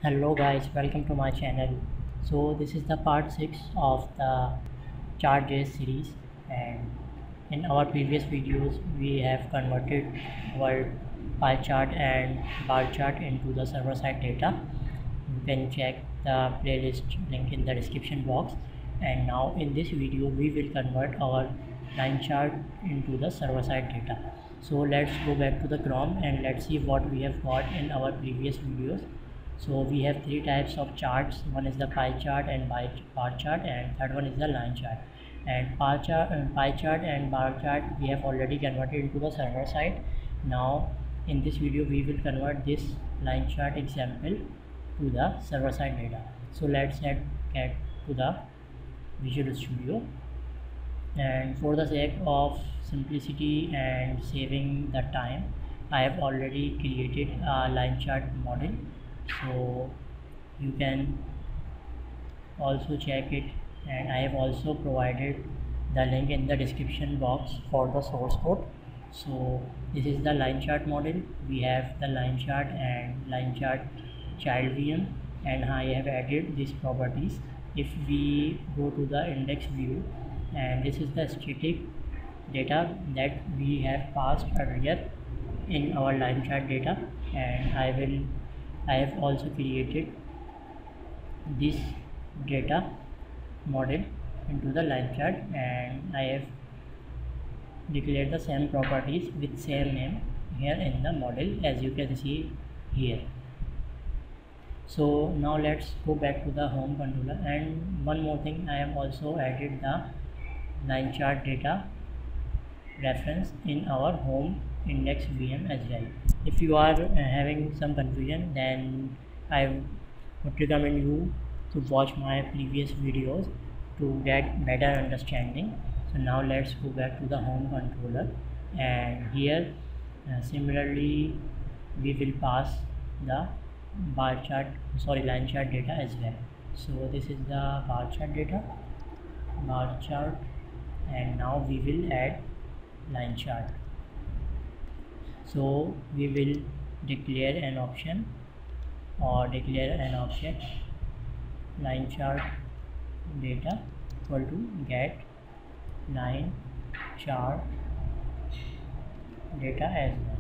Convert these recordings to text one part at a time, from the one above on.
Hello guys, welcome to my channel. So this is the part 6 of the Chart.js series, and in our previous videos we have converted our pie chart and bar chart into the server side data. You can check the playlist link in the description box. And now in this video we will convert our line chart into the server side data. So let's go back to the Chrome and let's see what we have got in our previous videos. So we have three types of charts. One is the pie chart and bar chart, and third one is the line chart. And pie chart and bar chart we have already converted into the server side. Now in this video we will convert this line chart example to the server side data. So let's get to the Visual Studio, and for the sake of simplicity and saving the time, I have already created a line chart model, so you can also check it, and I have also provided the link in the description box for the source code. So this is the line chart model. We have the line chart and line chart child VM, and I have added these properties. If we go to the index view, and this is the static data that we have passed earlier in our line chart data, and I have also created this data model into the line chart, and I have declared the same properties with same name here in the model, as you can see here. So now let's go back to the home controller, and one more thing, I have also added the line chart data reference in our home index VM as well. If you are having some confusion, then I would recommend you to watch my previous videos to get better understanding. So now let's go back to the home controller, and here similarly we will pass the line chart data as well. So this is the bar chart data, bar chart, and now we will add line chart. So we will declare an option or declare an object line chart data equal to get line chart data as well,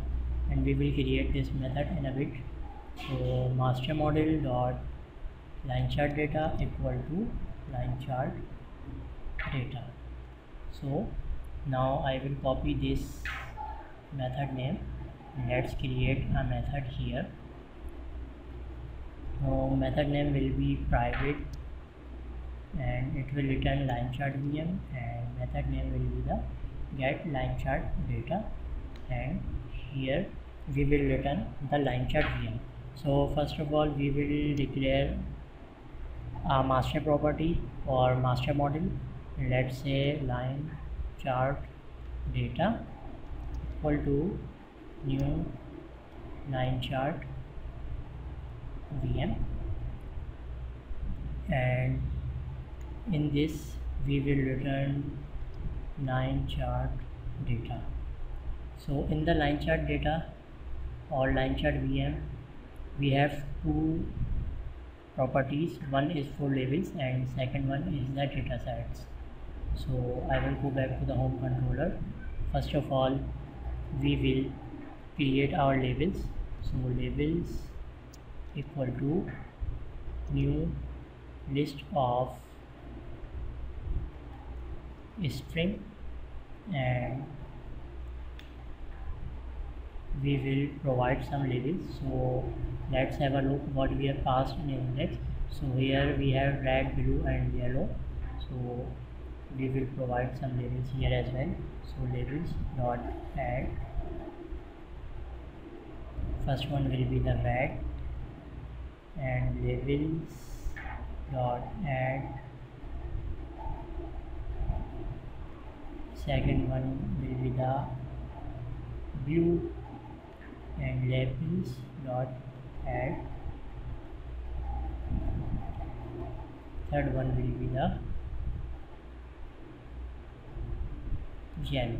and we will create this method in a bit. So master model dot line chart data equal to line chart data. So now I will copy this method name. Let's create a method here. So method name will be private, and it will return line chart VM, and method name will be the get line chart data, and here we will return the line chart VM. So first of all we will declare a master property or master model. Let's say line chart data equal to new line chart VM, and in this we will return line chart data. So in the line chart data or line chart VM we have two properties. One is for labels and second one is the data sets. So I will go back to the home controller. First of all we will create our labels. So labels equal to new list of string, and we will provide some labels. So let's have a look what we have passed in index. So here we have red, blue and yellow, so we will provide some labels here as well. So labels dot add, first one will be the red, and labels dot add second one will be the blue, and labels dot add third one will be the yellow.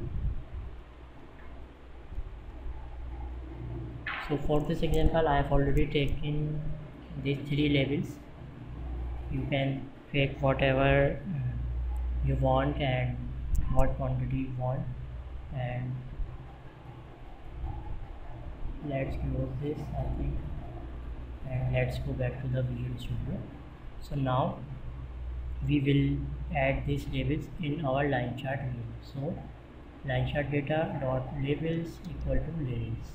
So for this example I have already taken these three labels. You can pick whatever you want and what quantity you want, and let's close this, I think, and let's go back to the Visual Studio. So now we will add these labels in our line chart view. So line chart data dot labels equal to labels,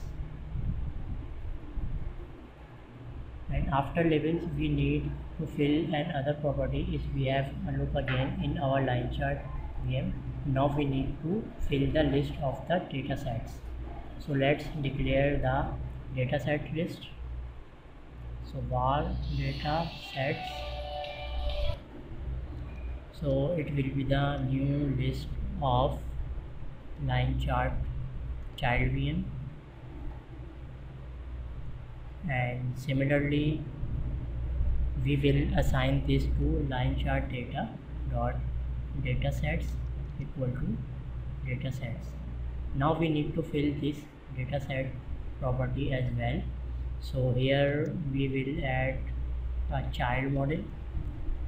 and after labels we need to fill another property. If we have a look again in our line chart VM, now we need to fill the list of the data sets. So let's declare the data set list. So var data sets, so it will be the new list of line chart child VM, and similarly we will assign this to line chart data dot data sets equal to data sets. Now we need to fill this data set property as well. So here we will add a child model.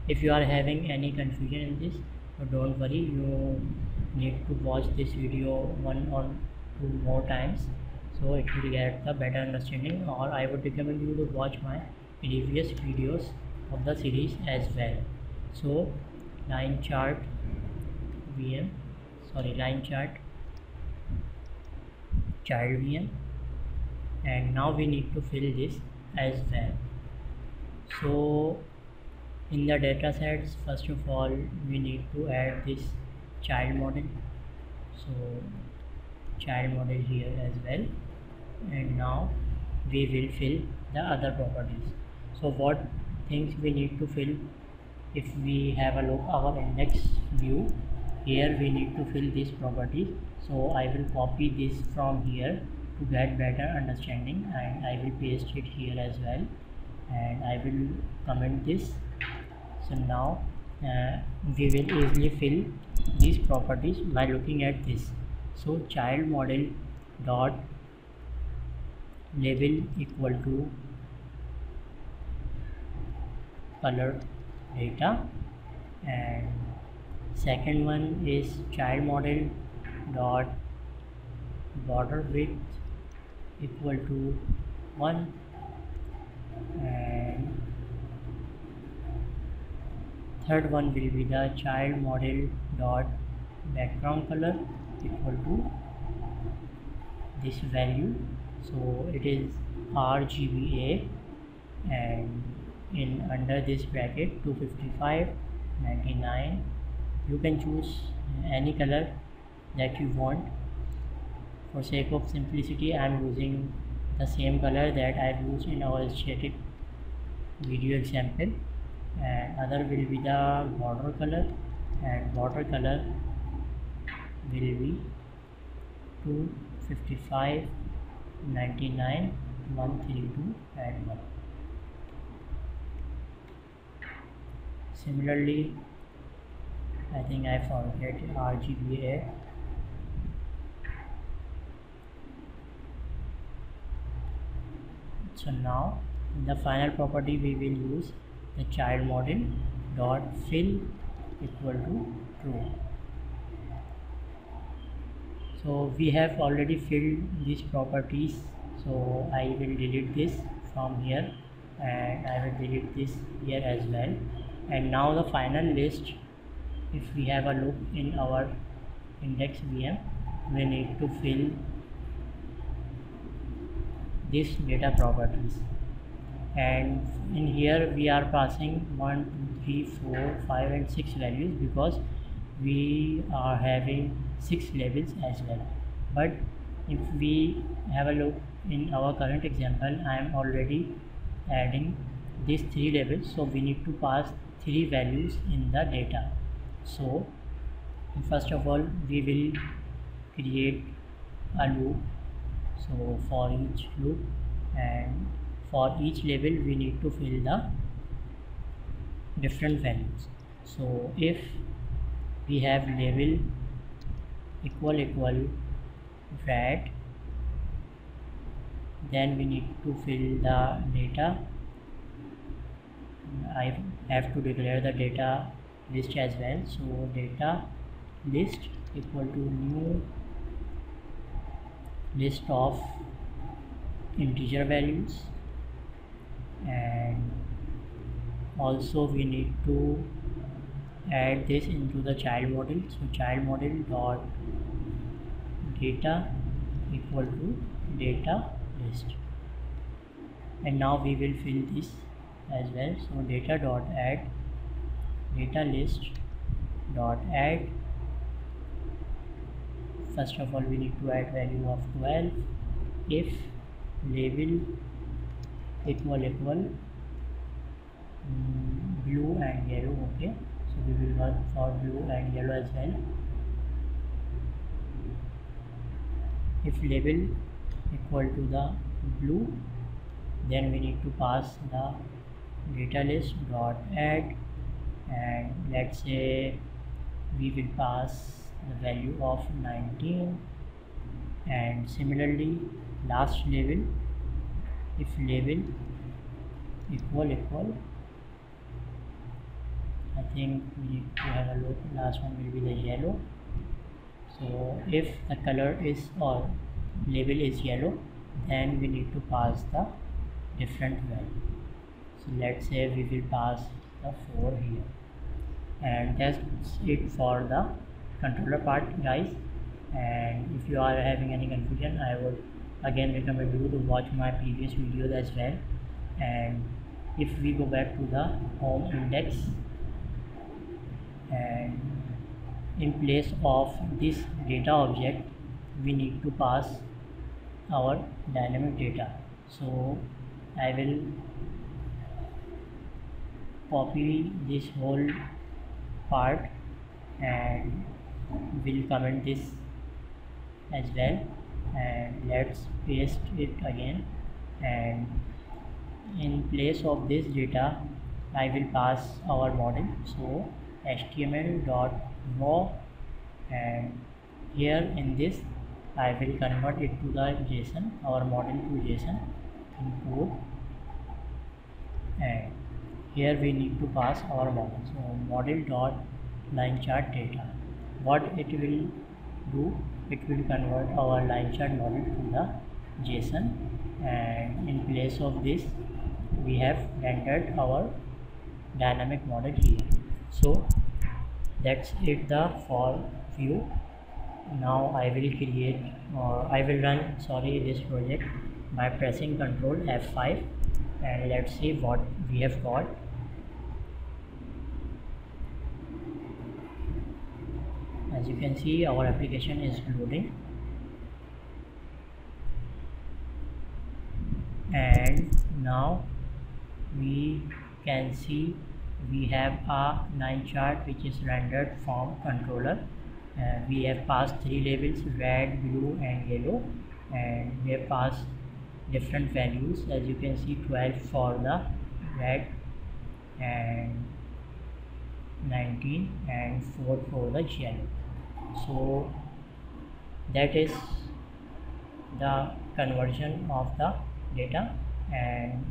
If you are having any confusion in this, so don't worry, you need to watch this video 1 or 2 more times, so it will get the better understanding, or I would recommend you to watch my previous videos of the series as well. So line chart VM, line chart child VM, and now we need to fill this as well. So in the data sets, first of all we need to add this child model, so child model here as well, and now we will fill the other properties. So what things we need to fill? If we have a look our index view, here we need to fill this property. So I will copy this from here to get better understanding, and I will paste it here as well, and I will comment this. So now we will easily fill these properties by looking at this. So child model dot label equal to color data, and second one is child model dot border width equal to 1, and third one will be the child model dot background color equal to this value, so it is RGBA, and in under this bracket 255 99. You can choose any color that you want. For sake of simplicity, I am using the same color that I have used in our static video example, and other will be the border color, and border color will be 255 99 132 and 1. Similarly, I think I forget RGBA. So now in the final property we will use the child model dot fill equal to true. So we have already filled these properties, so I will delete this from here, and I will delete this here as well. And now the final list, if we have a look in our index VM, we need to fill this data properties, and in here we are passing 1 2 3 4 5 and 6 values because we are having 6 labels as well. But if we have a look in our current example, I am already adding these 3 labels, so we need to pass 3 values in the data. So first of all we will create a loop, so for each loop, and for each label we need to fill the different values. So if we have label equal red, then we need to fill the data I have to declare the data list as well. So data list equal to new list of integer values, and also we need to add this into the child model. So child model dot data equal to data list, and now we will fill this as well. So data dot add data list dot add, first of all we need to add value of 12 if label equal blue and yellow. Okay, so we will work for blue and yellow as well. If label equal to the blue, then we need to pass the data list dot add, and let's say we will pass the value of 19. And similarly last label, if label equal, I think we need to have a look, last one will be the yellow. So if the color is or label is yellow, then we need to pass the different value. So let's say we will pass the 4 here, and that's it for the controller part, guys. And if you are having any confusion, I would again recommend you to watch my previous videos as well. And if we go back to the home index, and in place of this data object we need to pass our dynamic data. So I will copy this whole part and will comment this as well, and let's paste it again. And in place of this data I will pass our model, so html.raw, and here in this I will convert it to the JSON, our model to JSON import, and here we need to pass our model. So model dot line chart data, what it will do, it will convert our line chart model to the JSON, and in place of this we have rendered our dynamic model here. So that's it the for view. Now I will create, or I will run this project by pressing Ctrl F5, and let's see what we have got. As you can see, our application is loading, and now we can see we have a line chart which is rendered from controller. We have passed 3 labels, red, blue and yellow, and we have passed different values. As you can see, 12 for the red and 19 and 4 for the yellow. So that is the conversion of the data, and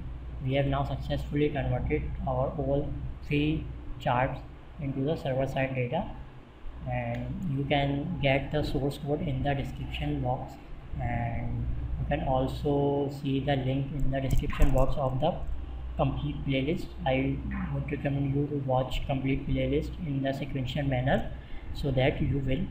we have now successfully converted our all 3 charts into the server side data. And you can get the source code in the description box, and you can also see the link in the description box of the complete playlist. I would recommend you to watch complete playlist in the sequential manner so that you will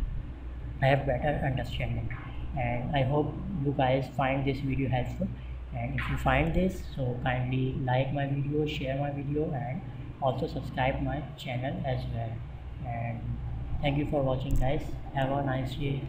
have better understanding. And I hope you guys find this video helpful, and if you find this, so kindly like my video, share my video, and also subscribe my channel as well. And thank you for watching, guys. Have a nice day.